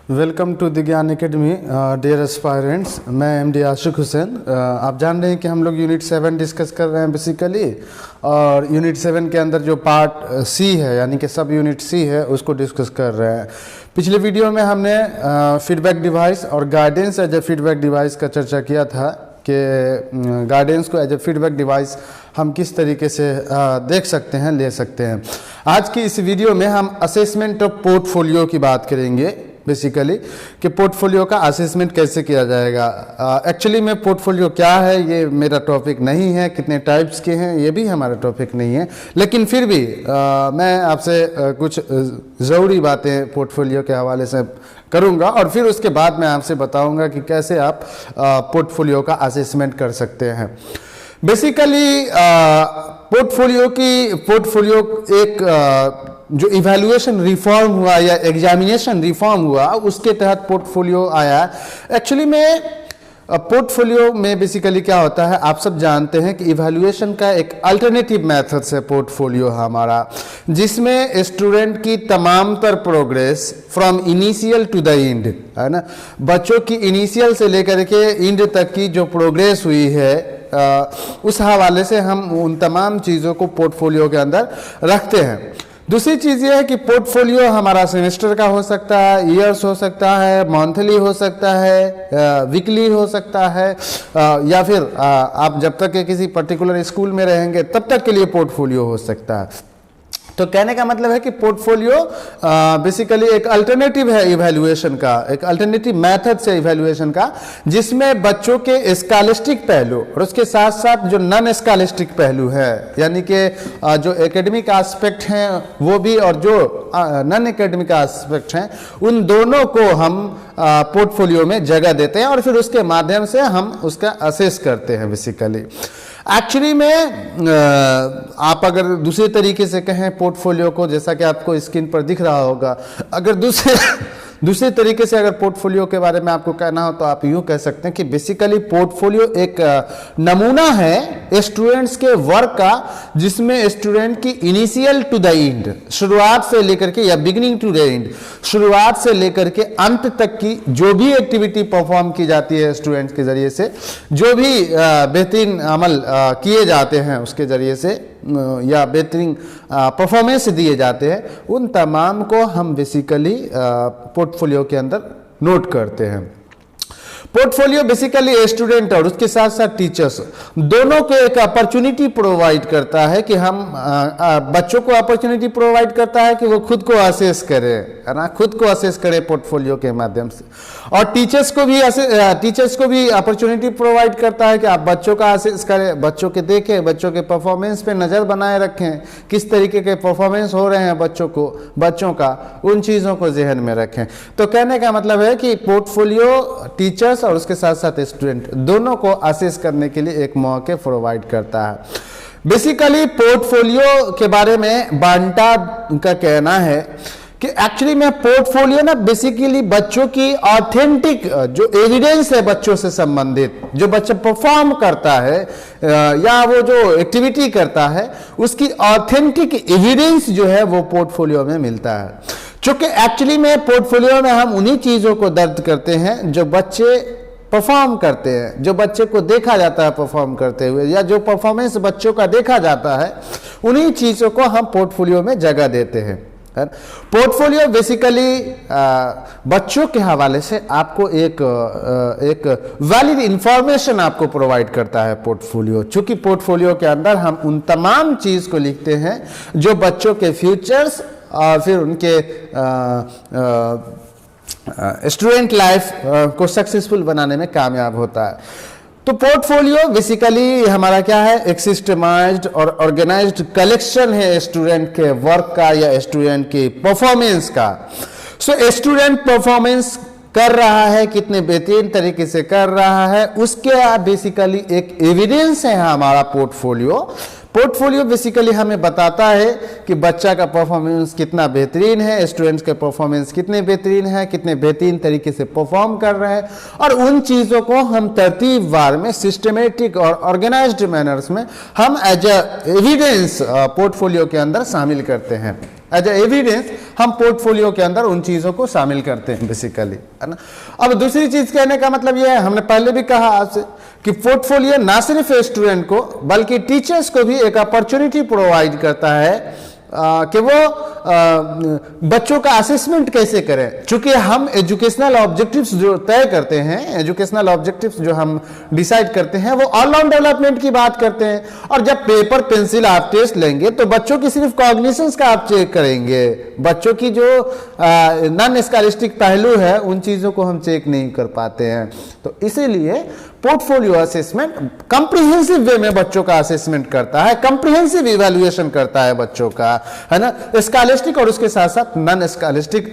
Welcome to the ज्ञान academy dear aspirants. मैं MD आशिक हुसैन। आप जान रहे हैं कि हम लोग यूनिट 7 डिस्कस कर रहे हैं बेसिकली, और यूनिट 7 के अंदर जो पार्ट सी है यानी कि सब यूनिट सी है उसको डिस्कस कर रहे हैं। पिछले वीडियो में हमने फीडबैक डिवाइस और guidance as a feedback device का चर्चा किया था कि गाइडेंस को एज ए फीडबैक डिवाइस हम किस तरीके से देख सकते हैं, ले सकते हैं। आज की इस वीडियो में हम असेसमेंट ऑफ पोर्टफोलियो की बात करेंगे बेसिकली कि पोर्टफोलियो का असेसमेंट कैसे किया जाएगा। एक्चुअली में पोर्टफोलियो क्या है ये मेरा टॉपिक नहीं है, कितने टाइप्स के हैं ये भी हमारा टॉपिक नहीं है, लेकिन फिर भी मैं आपसे कुछ ज़रूरी बातें पोर्टफोलियो के हवाले से करूंगा और फिर उसके बाद मैं आपसे बताऊंगा कि कैसे आप पोर्टफोलियो का असेसमेंट कर सकते हैं। बेसिकली पोर्टफोलियो एक जो इवैल्यूएशन रिफॉर्म हुआ या एग्जामिनेशन रिफॉर्म हुआ उसके तहत पोर्टफोलियो आया। एक्चुअली में पोर्टफोलियो में बेसिकली क्या होता है, आप सब जानते हैं कि इवैल्यूएशन का एक अल्टरनेटिव मेथड है पोर्टफोलियो हमारा, जिसमें स्टूडेंट की तमाम तर progress from initial to the end, है ना, बच्चों की इनिशियल से लेकर के एंड तक की जो प्रोग्रेस हुई है उस हवाले से हम उन तमाम चीज़ों को पोर्टफोलियो के अंदर रखते हैं। दूसरी चीज़ ये है कि पोर्टफोलियो हमारा सेमेस्टर का हो सकता है, ईयर्स हो सकता है, मंथली हो सकता है, वीकली हो सकता है, या फिर आप जब तक के किसी पर्टिकुलर स्कूल में रहेंगे तब तक के लिए पोर्टफोलियो हो सकता है। तो कहने का मतलब है कि पोर्टफोलियो बेसिकली एक अल्टरनेटिव है इवैल्यूएशन का, एक अल्टरनेटिव मेथड से इवैल्यूएशन का, जिसमें बच्चों के स्कॉलस्टिक पहलू और उसके साथ साथ जो नॉन स्कॉलस्टिक पहलू है यानी कि जो एकेडमिक एस्पेक्ट हैं वो भी और जो नॉन एकेडमिक एस्पेक्ट हैं उन दोनों को हम पोर्टफोलियो में जगह देते हैं और फिर उसके माध्यम से हम उसका असेस करते हैं बेसिकली। एक्चुअली में आप अगर दूसरे तरीके से कहें पोर्टफोलियो को, जैसा कि आपको स्क्रीन पर दिख रहा होगा, अगर दूसरे तरीके से अगर पोर्टफोलियो के बारे में आपको कहना हो तो आप यूँ कह सकते हैं कि बेसिकली पोर्टफोलियो एक नमूना है स्टूडेंट्स के वर्क का, जिसमें स्टूडेंट की इनिशियल टू द एंड, शुरुआत से लेकर के या बिगिनिंग टू द एंड, शुरुआत से लेकर के अंत तक की जो भी एक्टिविटी परफॉर्म की जाती है स्टूडेंट्स के जरिए से, जो भी बेहतरीन अमल किए जाते हैं उसके जरिए से या बेहतरीन परफॉर्मेंस दिए जाते हैं, उन तमाम को हम बेसिकली पोर्टफोलियो के अंदर नोट करते हैं। पोर्टफोलियो बेसिकली स्टूडेंट और उसके साथ साथ टीचर्स दोनों को एक अपॉर्चुनिटी प्रोवाइड करता है कि हम बच्चों को अपॉर्चुनिटी प्रोवाइड करता है कि वो खुद को असेस करें, है ना, खुद को असेस करें पोर्टफोलियो के माध्यम से, और टीचर्स को भी अपॉर्चुनिटी प्रोवाइड करता है कि आप बच्चों का असेस करें, बच्चों के देखें, बच्चों के परफॉर्मेंस पे नज़र बनाए रखें, किस तरीके के परफॉर्मेंस हो रहे हैं बच्चों का, उन चीज़ों को जहन में रखें। तो कहने का मतलब है कि पोर्टफोलियो टीचर्स और उसके साथ साथ स्टूडेंट दोनों को असेस करने के लिए एक मौके प्रोवाइड करता है। बेसिकली पोर्टफोलियो के बारे में बांटा का कहना है कि एक्चुअली में पोर्टफोलियो ना बेसिकली बच्चों की ऑथेंटिक जो एविडेंस है बच्चों से संबंधित, जो बच्चा परफॉर्म करता है या वो जो एक्टिविटी करता है उसकी ऑथेंटिक एविडेंस जो है वो पोर्टफोलियो में मिलता है। चूंकि एक्चुअली में पोर्टफोलियो में हम उन्हीं चीज़ों को दर्ज करते हैं जो बच्चे परफॉर्म करते हैं, जो बच्चे को देखा जाता है परफॉर्म करते हुए, या जो परफॉर्मेंस बच्चों का देखा जाता है, उन्हीं चीज़ों को हम पोर्टफोलियो में जगह देते हैं। पोर्टफोलियो बेसिकली बच्चों के हवाले से आपको एक वैलिड इंफॉर्मेशन आपको प्रोवाइड करता है पोर्टफोलियो, चूंकि पोर्टफोलियो के अंदर हम उन तमाम चीज़ को लिखते हैं जो बच्चों के फ्यूचर्स और फिर उनके स्टूडेंट लाइफ को सक्सेसफुल बनाने में कामयाब होता है। तो पोर्टफोलियो बेसिकली हमारा क्या है, एक सिस्टमाइज्ड और ऑर्गेनाइज्ड कलेक्शन है स्टूडेंट के वर्क का या स्टूडेंट की परफॉर्मेंस का। सो स्टूडेंट परफॉर्मेंस कर रहा है, कितने बेहतरीन तरीके से कर रहा है, उसके बेसिकली एक एविडेंस है हमारा पोर्टफोलियो। पोर्टफोलियो बेसिकली हमें बताता है कि बच्चा का परफॉर्मेंस कितना बेहतरीन है, स्टूडेंट्स के परफॉर्मेंस कितने बेहतरीन है, कितने बेहतरीन तरीके से परफॉर्म कर रहे हैं, और उन चीज़ों को हम तरतीबवार में सिस्टमेटिक और ऑर्गेनाइज्ड मैनर्स में हम एज ए एविडेंस पोर्टफोलियो के अंदर शामिल करते हैं। एज ए एविडेंस हम पोर्टफोलियो के अंदर उन चीजों को शामिल करते हैं बेसिकली, है ना। अब दूसरी चीज कहने का मतलब यह है, हमने पहले भी कहा आपसे कि पोर्टफोलियो ना सिर्फ स्टूडेंट को बल्कि टीचर्स को भी एक अपॉर्चुनिटी प्रोवाइड करता है कि वो बच्चों का असेसमेंट कैसे करें। चूंकि हम एजुकेशनल ऑब्जेक्टिव्स जो तय करते हैं, एजुकेशनल ऑब्जेक्टिव्स जो हम डिसाइड करते हैं, वो ऑल राउंड डेवलपमेंट की बात करते हैं। और जब पेपर पेंसिल आप टेस्ट लेंगे तो बच्चों की सिर्फ कॉग्निशंस का आप चेक करेंगे, बच्चों की जो नॉन स्कॉलस्टिक पहलू है उन चीजों को हम चेक नहीं कर पाते हैं। तो इसीलिए पोर्टफोलियो असेसमेंट कंप्रिहेंसिव वे में बच्चों का असेसमेंट करता है, कंप्रिहेंसिव इवैल्यूएशन करता है बच्चों का, है ना। स्कॉलस्टिक और उसके साथ साथ नॉन स्कॉलस्टिक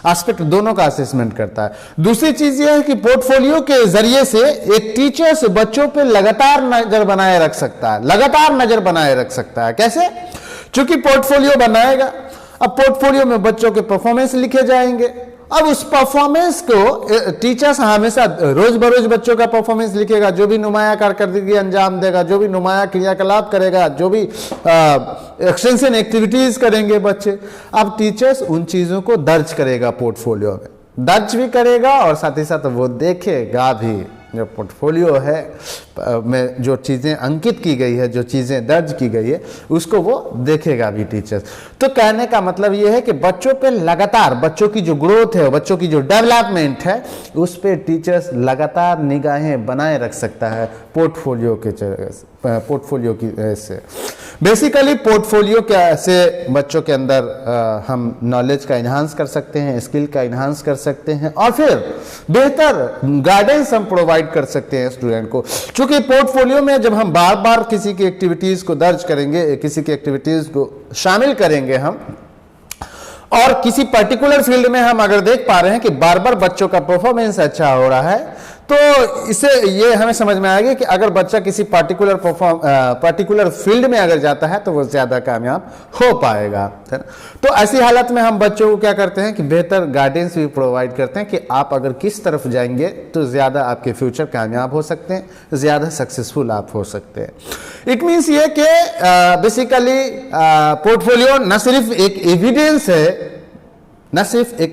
एस्पेक्ट दोनों का असेसमेंट करता है। दूसरी चीज यह है कि पोर्टफोलियो के जरिए से एक टीचर्स बच्चों पे लगातार नजर बनाए रख सकता है, लगातार नजर बनाए रख सकता है। कैसे? चूंकि पोर्टफोलियो बनाएगा, अब पोर्टफोलियो में बच्चों के परफॉर्मेंस लिखे जाएंगे। अब उस परफॉर्मेंस को टीचर्स हमेशा रोज बरोज बच्चों का परफॉर्मेंस लिखेगा, जो भी नुमाया कारकर्दगी अंजाम देगा, जो भी नुमाया क्रियाकलाप करेगा, जो भी एक्सटेंशन एक्टिविटीज करेंगे बच्चे, अब टीचर्स उन चीजों को दर्ज करेगा, पोर्टफोलियो में दर्ज भी करेगा और साथ ही साथ वो देखेगा भी। जो पोर्टफोलियो है में जो चीज़ें अंकित की गई है, जो चीज़ें दर्ज की गई है, उसको वो देखेगा भी टीचर्स। तो कहने का मतलब ये है कि बच्चों पे लगातार, बच्चों की जो ग्रोथ है, बच्चों की जो डेवलपमेंट है, उस पे टीचर्स लगातार निगाहें बनाए रख सकता है पोर्टफोलियो की से। बेसिकली पोर्टफोलियो से बच्चों के अंदर हम नॉलेज का इन्हांस कर सकते हैं, स्किल का इन्हांस कर सकते हैं और फिर बेहतर गाइडेंस हम प्रोवाइड कर सकते हैं स्टूडेंट को। क्योंकि पोर्टफोलियो में जब हम बार बार किसी की एक्टिविटीज को दर्ज करेंगे, किसी की एक्टिविटीज को शामिल करेंगे हम, और किसी पर्टिकुलर फील्ड में हम अगर देख पा रहे हैं कि बार बार बच्चों का परफॉर्मेंस अच्छा हो रहा है, तो इससे ये हमें समझ में आएगा कि अगर बच्चा किसी पर्टिकुलर फील्ड में अगर जाता है तो वो ज्यादा कामयाब हो पाएगा, है ना। तो ऐसी हालत में हम बच्चों को क्या करते हैं कि बेहतर गाइडेंस भी प्रोवाइड करते हैं कि आप अगर किस तरफ जाएंगे तो ज्यादा आपके फ्यूचर कामयाब हो सकते हैं, ज्यादा सक्सेसफुल आप हो सकते हैं। इट मीन्स ये कि बेसिकली पोर्टफोलियो न सिर्फ एक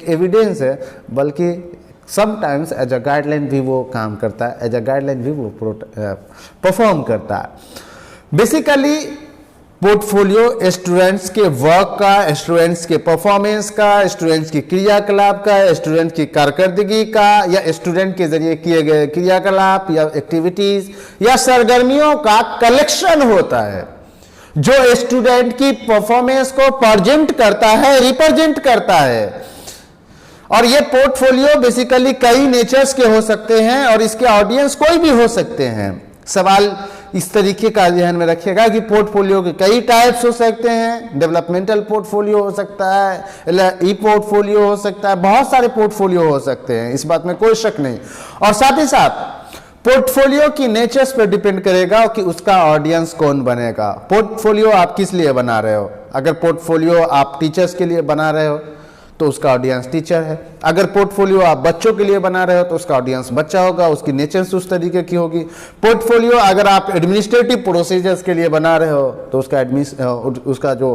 एविडेंस है, बल्कि समटाइम्स एज अ गाइडलाइन भी वो काम करता है, एज अ गाइडलाइन भी वो परफॉर्म करता है। बेसिकली पोर्टफोलियो स्टूडेंट्स के वर्क का, स्टूडेंट्स के परफॉर्मेंस का, स्टूडेंट्स की क्रियाकलाप का, स्टूडेंट की कारकर्दगी का, या स्टूडेंट के जरिए किए गए क्रियाकलाप या एक्टिविटीज या सरगर्मियों का कलेक्शन होता है, जो स्टूडेंट की परफॉर्मेंस को प्रेजेंट करता है, रिप्रेजेंट करता है। और ये पोर्टफोलियो बेसिकली कई नेचर्स के हो सकते हैं और इसके ऑडियंस कोई भी हो सकते हैं। सवाल इस तरीके का ध्यान में रखिएगा कि पोर्टफोलियो के कई टाइप्स हो सकते हैं। डेवलपमेंटल पोर्टफोलियो हो सकता है, ई पोर्टफोलियो हो सकता है, बहुत सारे पोर्टफोलियो हो सकते हैं, इस बात में कोई शक नहीं। और साथ ही साथ पोर्टफोलियो की नेचर्स पर डिपेंड करेगा कि उसका ऑडियंस कौन बनेगा। पोर्टफोलियो आप किस लिए बना रहे हो? अगर पोर्टफोलियो आप टीचर्स के लिए बना रहे हो तो उसका ऑडियंस टीचर है। अगर पोर्टफोलियो आप बच्चों के लिए बना रहे हो तो उसका ऑडियंस बच्चा होगा, उसकी नेचर्स उस तरीके की होगी। पोर्टफोलियो अगर आप एडमिनिस्ट्रेटिव प्रोसीजर्स के लिए बना रहे हो तो उसका जो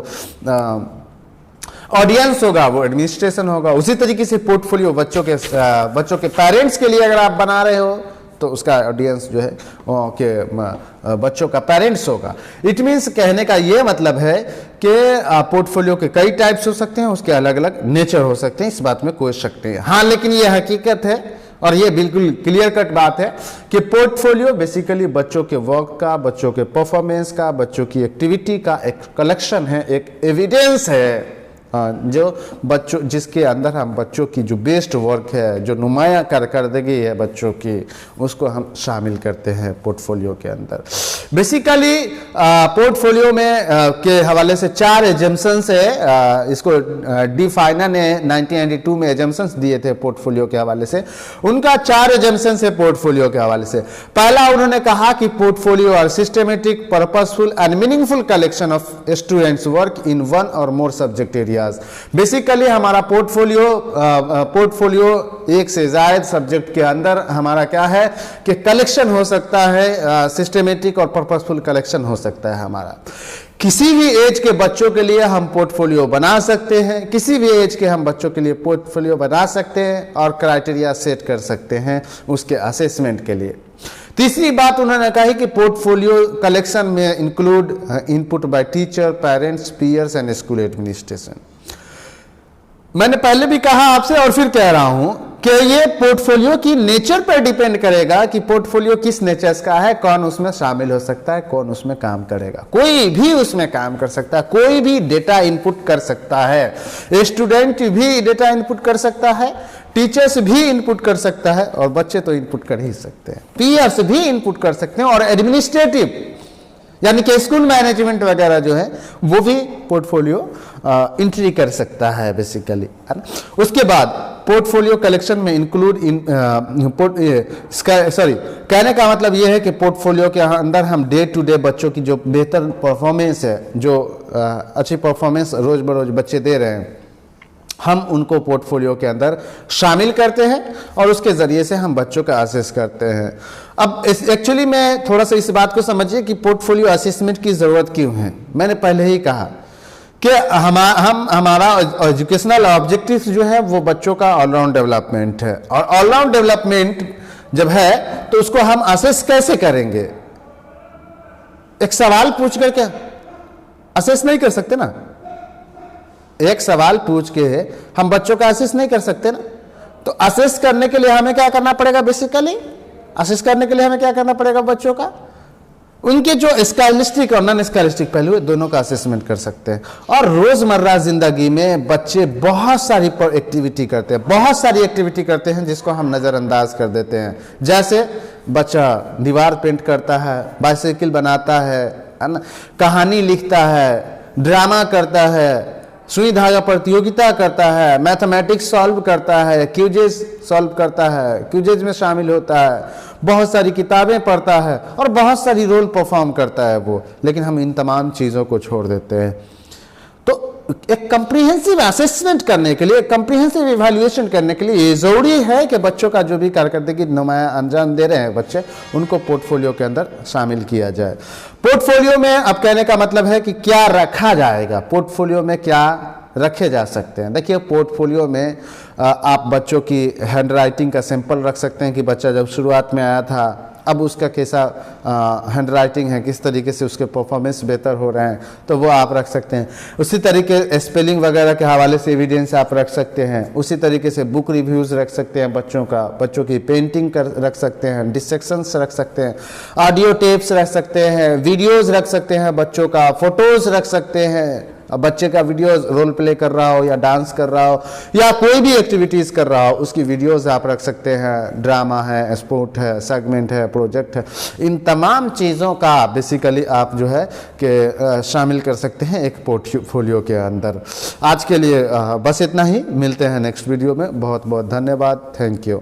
ऑडियंस होगा वो एडमिनिस्ट्रेशन होगा। उसी तरीके से पोर्टफोलियो बच्चों के पेरेंट्स के लिए अगर आप बना रहे हो तो उसका ऑडियंस जो है कि बच्चों का पेरेंट्स होगा। इट मीन्स कहने का ये मतलब है कि पोर्टफोलियो के कई टाइप्स हो सकते हैं, उसके अलग अलग नेचर हो सकते हैं, इस बात में कोई शक नहीं है। हाँ, लेकिन ये हकीकत है और ये बिल्कुल क्लियर कट बात है कि पोर्टफोलियो बेसिकली बच्चों के वर्क का, बच्चों के परफॉर्मेंस का, बच्चों की एक्टिविटी का एक कलेक्शन है, एक एविडेंस है, जो बच्चों जिसके अंदर हम बच्चों की जो बेस्ट वर्क है, जो नुमाया कारकर्दगी है बच्चों की, उसको हम शामिल करते हैं पोर्टफोलियो के अंदर। बेसिकली पोर्टफोलियो में के हवाले से 4 एजम्पशंस है। इसको डी फाइना ने 1992 में एजम्पशंस दिए थे पोर्टफोलियो के हवाले से। उनका 4 एजम्पशंस है पोर्टफोलियो के हवाले से। पहला उन्होंने कहा कि portfolio are systematic, purposeful and meaningful collection of students work in one or more subject area. Basically हमारा पोर्टफोलियो एक से ज्यादा सब्जेक्ट के अंदर हमारा क्या है कि कलेक्शन हो सकता है, सिस्टमेटिक और पर्पसफुल कलेक्शन हो सकता है हमारा। किसी भी एज के बच्चों के लिए हम पोर्टफोलियो बना सकते हैं, किसी भी एज के हम बच्चों के लिए पोर्टफोलियो बना सकते हैं और क्राइटेरिया सेट कर सकते हैं उसके असेसमेंट के लिए। तीसरी बात उन्होंने कही कि पोर्टफोलियो कलेक्शन में include input by teacher, parents, peers and school administration. मैंने पहले भी कहा आपसे और फिर कह रहा हूं कि ये पोर्टफोलियो की नेचर पर डिपेंड करेगा कि पोर्टफोलियो किस नेचर का है, कौन उसमें शामिल हो सकता है, कौन उसमें काम करेगा। कोई भी उसमें काम कर सकता है, कोई भी डेटा इनपुट कर सकता है, स्टूडेंट भी डेटा इनपुट कर सकता है, टीचर्स भी इनपुट कर सकता है और बच्चे तो इनपुट कर ही सकते हैं, पीयर्स भी इनपुट कर सकते हैं और एडमिनिस्ट्रेटिव यानी कि स्कूल मैनेजमेंट वगैरह जो है वो भी पोर्टफोलियो एंट्री कर सकता है बेसिकली, है ना। उसके बाद पोर्टफोलियो कलेक्शन में इंक्लूड कहने का मतलब ये है कि पोर्टफोलियो के अंदर हम डे टू डे बच्चों की जो बेहतर परफॉर्मेंस है, जो अच्छी परफॉर्मेंस रोज बरोज बच्चे दे रहे हैं, हम उनको पोर्टफोलियो के अंदर शामिल करते हैं और उसके ज़रिए से हम बच्चों का असेस करते हैं। अब एक्चुअली में थोड़ा सा इस बात को समझिए कि पोर्टफोलियो असेसमेंट की ज़रूरत क्यों है। मैंने पहले ही कहा कि हमारा एजुकेशनल ऑब्जेक्टिव जो है वो बच्चों का ऑलराउंड डेवलपमेंट है और ऑलराउंड डेवलपमेंट जब है तो उसको हम असेस कैसे करेंगे? एक सवाल पूछ कर क्या असेस नहीं कर सकते ना। एक सवाल पूछ के हम बच्चों का असेस नहीं कर सकते ना। तो असेस करने के लिए हमें क्या करना पड़ेगा? बेसिकली असेस करने के लिए हमें क्या करना पड़ेगा? बच्चों का उनके जो स्काइलिस्टिक और नॉन स्काइलिस्टिक पहलू है दोनों का असेसमेंट कर सकते हैं। और रोजमर्रा जिंदगी में बच्चे बहुत सारी एक्टिविटी करते हैं, बहुत सारी एक्टिविटी करते हैं जिसको हम नज़रअंदाज कर देते हैं। जैसे बच्चा दीवार पेंट करता है, बाइसाइकिल बनाता है ना, कहानी लिखता है, ड्रामा करता है, सुई धागा प्रतियोगिता करता है, मैथमेटिक्स सॉल्व करता है, क्यूजेज सॉल्व करता है, क्यूजेज में शामिल होता है, बहुत सारी किताबें पढ़ता है और बहुत सारी रोल परफॉर्म करता है वो। लेकिन हम इन तमाम चीज़ों को छोड़ देते हैं। तो एक कंप्रीहेंसिव असेसमेंट करने के लिए, कंप्रीहेंसिव इवैल्यूएशन करने के लिए ये ज़रूरी है कि बच्चों का जो भी कारकर्दगी नुमाया अंजाम दे रहे हैं बच्चे, उनको पोर्टफोलियो के अंदर शामिल किया जाए। पोर्टफोलियो में अब कहने का मतलब है कि क्या रखा जाएगा, पोर्टफोलियो में क्या रखे जा सकते हैं। देखिए पोर्टफोलियो में आप बच्चों की हैंडराइटिंग का सैंपल रख सकते हैं कि बच्चा जब शुरुआत में आया था अब उसका कैसा हैंडराइटिंग है, किस तरीके से उसके परफॉर्मेंस बेहतर हो रहे हैं, तो वो आप रख सकते हैं। उसी तरीके स्पेलिंग वगैरह के हवाले से एविडेंस आप रख सकते हैं। उसी तरीके से बुक रिव्यूज़ रख सकते हैं बच्चों का, बच्चों की पेंटिंग रख सकते हैं, डिसेक्शंस रख सकते हैं, ऑडियो टेप्स रख सकते हैं, वीडियोज़ रख सकते हैं बच्चों का, फोटोज़ रख सकते हैं। अब बच्चे का वीडियो रोल प्ले कर रहा हो या डांस कर रहा हो या कोई भी एक्टिविटीज़ कर रहा हो उसकी वीडियोस आप रख सकते हैं। ड्रामा है, स्पोर्ट है, सेगमेंट है, प्रोजेक्ट है, इन तमाम चीज़ों का बेसिकली आप जो है कि शामिल कर सकते हैं एक पोर्टफोलियो के अंदर। आज के लिए बस इतना ही, मिलते हैं नेक्स्ट वीडियो में। बहुत बहुत धन्यवाद, थैंक यू।